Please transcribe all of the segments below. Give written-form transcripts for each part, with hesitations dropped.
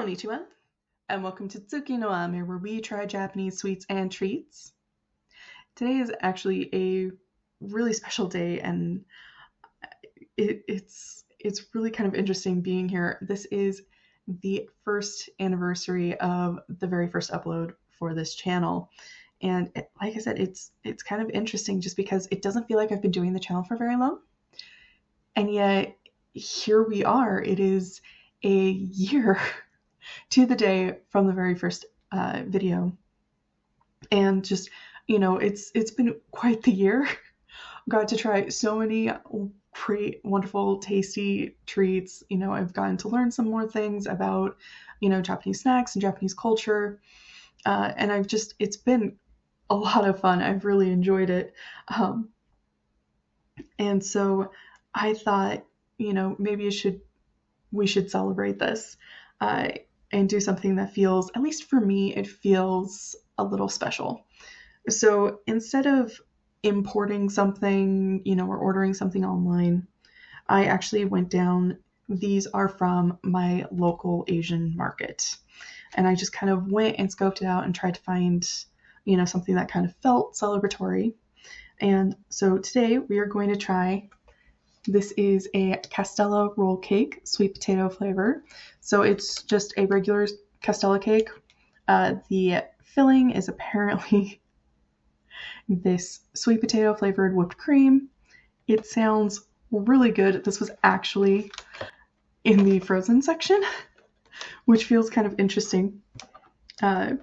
Konnichiwa, and welcome to Tsuki no Ame, where we try Japanese sweets and treats. Today is actually a really special day, and it's really kind of interesting being here. This is the first anniversary of the very first upload for this channel, and like I said, it's kind of interesting just because it doesn't feel like I've been doing the channel for very long, and yet here we are. It is a year to the day from the very first video, and just it's been quite the year. Got to try so many great, wonderful, tasty treats. I've gotten to learn some more things about Japanese snacks and Japanese culture, and it's been a lot of fun. I've really enjoyed it, and so I thought maybe we should celebrate this. And do something that feels, at least for me, it feels a little special. So instead of importing something, or ordering something online, I actually went down. These are from my local Asian market. And I just kind of went and scoped it out and tried to find, something that kind of felt celebratory. And so today we are going to try. This is a Castella roll cake, sweet potato flavor. So it's just a regular Castella cake. The filling is apparently this sweet potato flavored whipped cream. It sounds really good. This was actually in the frozen section, which feels kind of interesting. But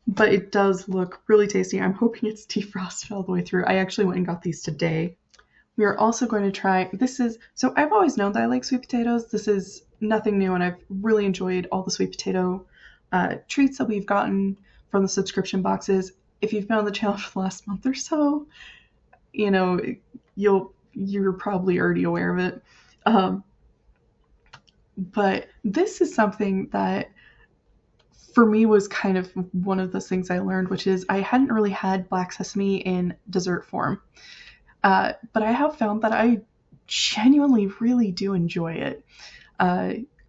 it does look really tasty. I'm hoping it's defrosted all the way through. I actually went and got these today. We are also going to try, so I've always known that I like sweet potatoes. This is nothing new, and I've really enjoyed all the sweet potato treats that we've gotten from the subscription boxes. If you've been on the channel for the last month or so, you're probably already aware of it. But this is something that for me was kind of one of those things I learned, which is I hadn't really had black sesame in dessert form. But I have found that I genuinely really do enjoy it.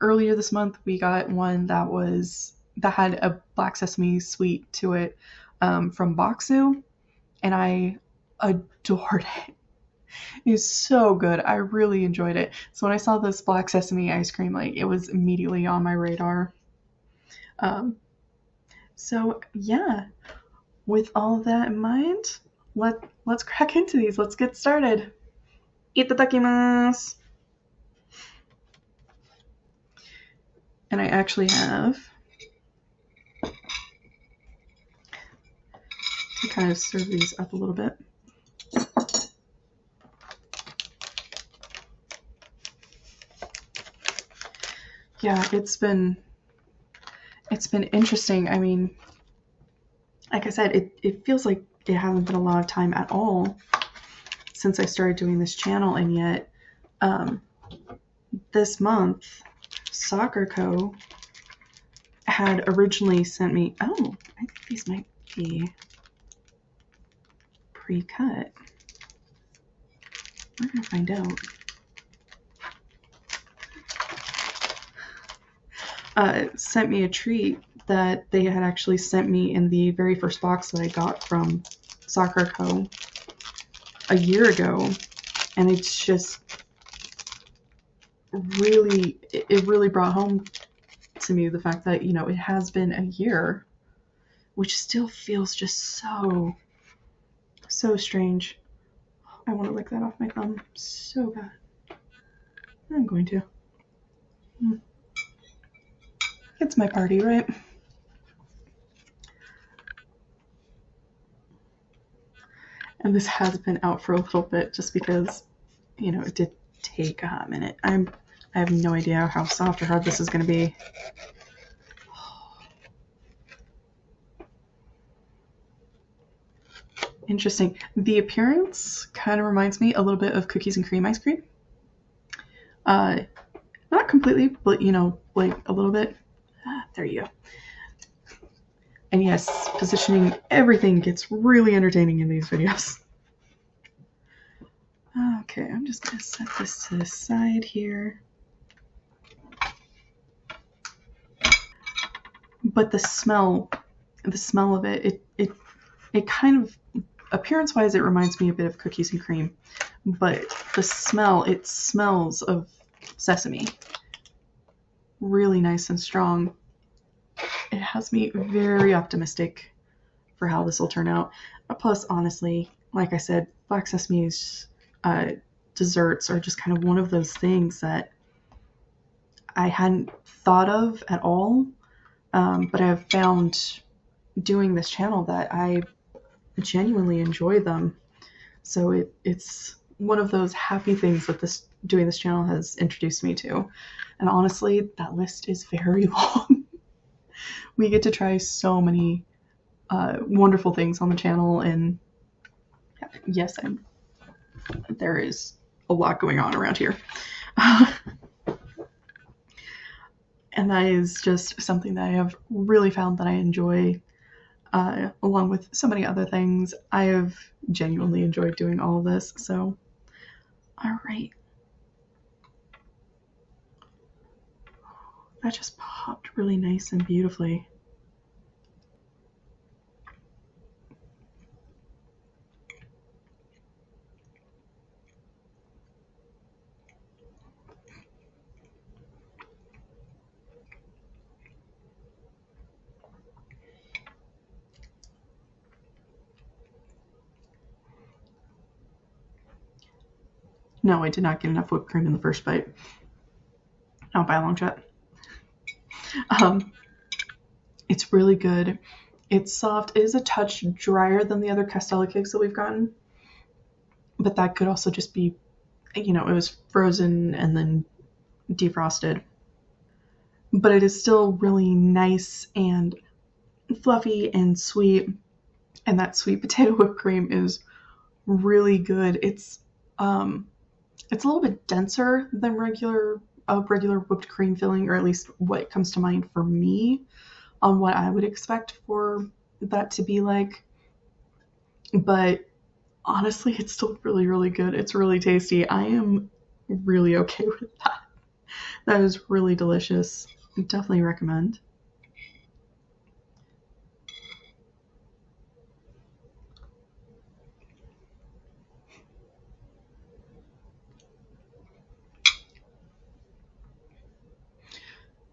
Earlier this month, we got one that had a black sesame sweet to it from Baksu, and I adored it. It's so good. I really enjoyed it. So when I saw this black sesame ice cream, it was immediately on my radar. So yeah, with all of that in mind, let's crack into these. Let's get started. Itadakimasu. And I actually have to kind of serve these up a little bit. Yeah, it's been interesting. I mean, like I said, it feels like it hasn't been a lot of time at all since I started doing this channel, and yet this month Soccer Co had originally sent me, I think these might be pre-cut. We're gonna find out. Sent me a treat that they had actually sent me in the very first box that I got from Soccer Co. a year ago, and it's just it really brought home to me the fact that it has been a year, which still feels just so strange. I want to lick that off my thumb so bad. I'm going to. It's my party, right? And this has been out for a little bit just because, it did take a hot minute. I have no idea how soft or hard this is going to be. Interesting. The appearance kind of reminds me a little bit of cookies and cream ice cream. Not completely, but like a little bit. There you go. And yes, positioning everything gets really entertaining in these videos. Okay, I'm just going to set this to the side here. but the smell of it kind of, appearance wise, it reminds me a bit of cookies and cream, but the smell, it smells of sesame. Really nice and strong. It has me very optimistic for how this will turn out. Plus, honestly, like I said, Black Sesame's desserts are just kind of one of those things that I hadn't thought of at all. But I've found doing this channel that I genuinely enjoy them. So it's one of those happy things that doing this channel has introduced me to. And honestly, that list is very long. We get to try so many wonderful things on the channel, and yes, there is a lot going on around here. And that is just something that I have really found that I enjoy, along with so many other things. I have genuinely enjoyed doing all of this. So, all right. That just popped really nice and beautifully. No, I did not get enough whipped cream in the first bite. Not by a long shot. It's really good. It's soft. It is a touch drier than the other Castella cakes that we've gotten. But that could also just be, it was frozen and then defrosted. But it is still really nice and fluffy and sweet. And that sweet potato whipped cream is really good. It's a little bit denser than regular whipped cream filling, or at least what comes to mind for me on what I would expect for that to be like. But honestly, it's still really, really good. It's really tasty. I am really okay with that. That is really delicious. I definitely recommend.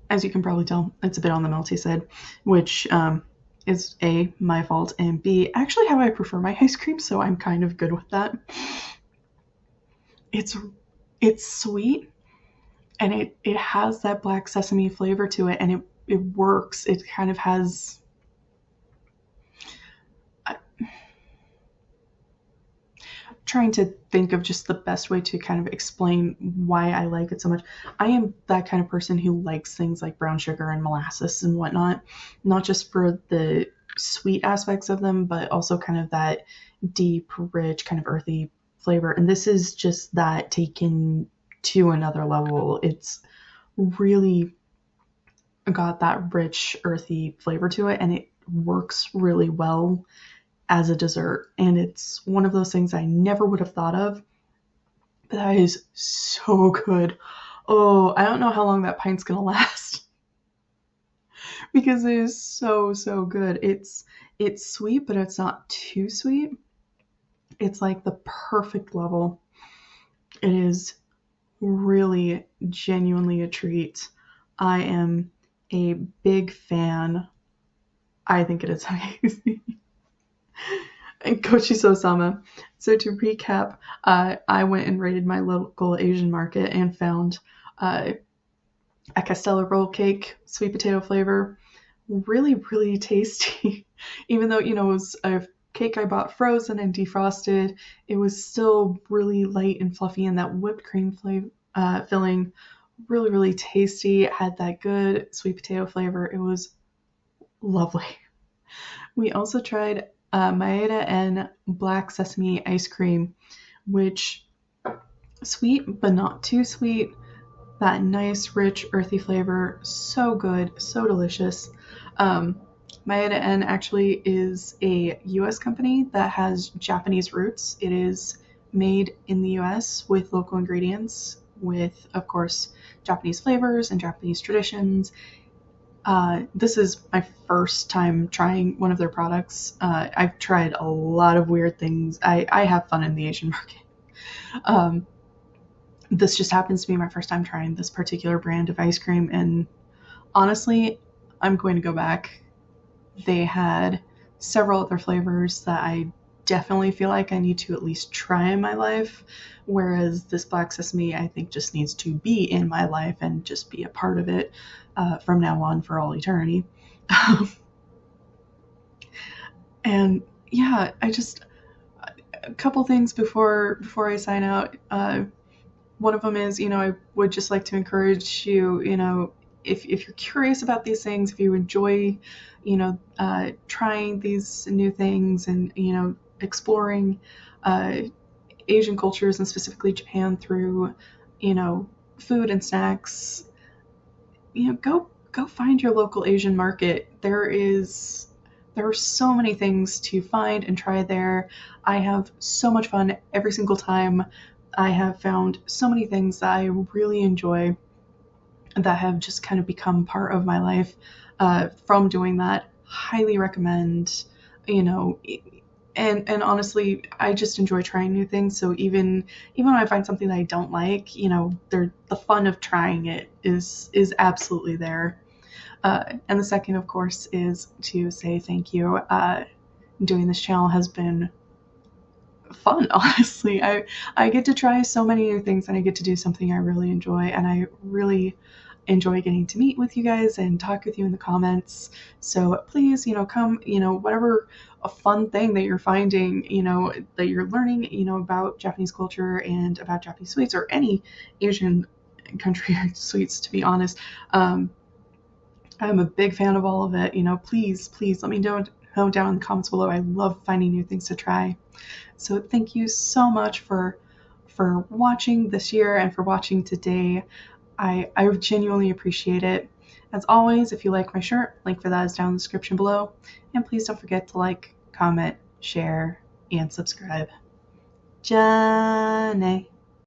As you can probably tell, it's a bit on the melty side, which is A, my fault, and B, actually how I prefer my ice cream, so I'm kind of good with that. It's sweet, and it has that black sesame flavor to it, and it works. It kind of has... trying to think of just the best way to kind of explain why I like it so much. I am that kind of person who likes things like brown sugar and molasses and whatnot, not just for the sweet aspects of them, but also kind of that deep, rich, kind of earthy flavor. And this is just that taken to another level. It's really got that rich, earthy flavor to it, and it works really well as a dessert. And it's one of those things I never would have thought of, but that is so good. Oh, I don't know how long that pint's gonna last because it is so, so good. It's sweet, but it's not too sweet. It's like the perfect level. It is really genuinely a treat. I am a big fan. I think it is amazing. And Kochiso-sama. So to recap, I went and raided my local Asian market and found a Castella roll cake, sweet potato flavor. Really, really tasty. Even though, it was a cake I bought frozen and defrosted, it was still really light and fluffy, and that whipped cream filling, really, really tasty. It had that good sweet potato flavor. It was lovely. We also tried Maeda-en black sesame ice cream, which sweet but not too sweet. That nice, rich, earthy flavor. So good, so delicious. Maeda-en actually is a US company that has Japanese roots. It is made in the US with local ingredients, with, of course, Japanese flavors and Japanese traditions. This is my first time trying one of their products. I've tried a lot of weird things. I have fun in the Asian market. Um, this just happens to be my first time trying this particular brand of ice cream, and honestly, I'm going to go back. They had several other flavors that I definitely feel like I need to at least try in my life. Whereas this black sesame, I think, just needs to be in my life and just be a part of it from now on for all eternity. And yeah, I just a couple things before I sign out. One of them is, I would just like to encourage you, if you're curious about these things, if you enjoy, trying these new things and, exploring uh, Asian cultures and specifically Japan through, you know, food and snacks, go find your local Asian market. There are so many things to find and try there. I have so much fun every single time. I have found so many things that I really enjoy that have just kind of become part of my life from doing that. Highly recommend, you know, and honestly, I just enjoy trying new things. So even when I find something that I don't like, the fun of trying it is absolutely there. And the second, of course, is to say thank you. Doing this channel has been fun, honestly. I get to try so many new things and I get to do something I really enjoy, and I really enjoy getting to meet with you guys and talk with you in the comments. So please, come, whatever a fun thing that you're finding, that you're learning, about Japanese culture and about Japanese sweets or any Asian country sweets, to be honest. I'm a big fan of all of it. Please let me know down in the comments below. I love finding new things to try. So thank you so much for watching this year and for watching today. I genuinely appreciate it. As always, if you like my shirt, link for that is down in the description below. And please don't forget to like, comment, share, and subscribe. Jane.